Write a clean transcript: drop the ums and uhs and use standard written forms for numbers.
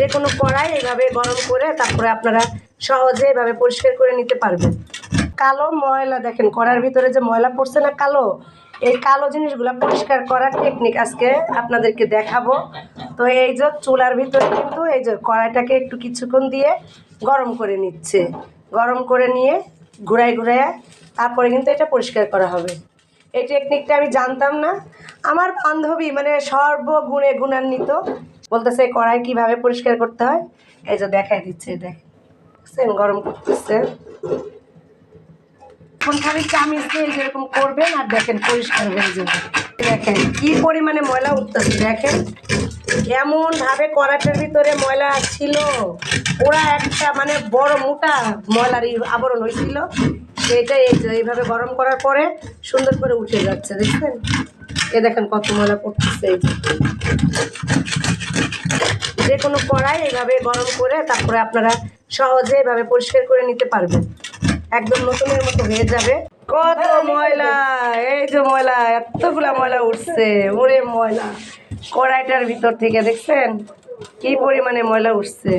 যে কোনো কড়াই এইভাবে গরম করে তারপরে আপনারা সহজে এভাবে পরিষ্কার করে নিতে পারবেন। কালো ময়লা দেখেন কড়ার ভিতরে যে ময়লা পড়ছে না কালো, এই কালো জিনিসগুলো পরিষ্কার করার টেকনিক আজকে আপনাদেরকে দেখাবো। তো এই যে চুলার ভিতরে কিন্তু এই যে কড়াইটাকে একটু কিছুক্ষণ দিয়ে গরম করে নিচ্ছে, গরম করে নিয়ে ঘুরায় ঘুরায় তারপরে কিন্তু এটা পরিষ্কার করা হবে। এই টেকনিকটা আমি জানতাম না, আমার বান্ধবী মানে সর্বগুণে গুণান্বিত বলতেছে কড়াই কীভাবে পরিষ্কার করতে হয়। এই যে দেখাই দিচ্ছে, দেখছেন গরম করতেছে। এখন খালি চামিচ দিয়ে যেরকম করবেন আর দেখেন পরিষ্কার হয়ে যাবে। দেখেন কি পরিমাণে ময়লা উঠতেছে, দেখেন এমনভাবে কড়াইটার ভিতরে ময়লা ছিল, ওরা একটা মানে বড় মোটা ময়লার আবরণ হয়েছিল, সেটা এই যে এইভাবে গরম করার পরে সুন্দর করে উঠে যাচ্ছে। দেখছেন এ দেখেন কত ময়লা পড়তেছে। এই যে কোনো কড়াই এইভাবে গরম করে তারপরে আপনারা সহজে এভাবে পরিষ্কার করে নিতে পারবেন, একদম নতুনের মতো হয়ে যাবে। কত ময়লা, এই যে ময়লা, এতগুলা ময়লা উঠছে, ওরে ময়লা কড়াইটার ভিতর থেকে দেখছেন কি পরিমাণে ময়লা উঠছে।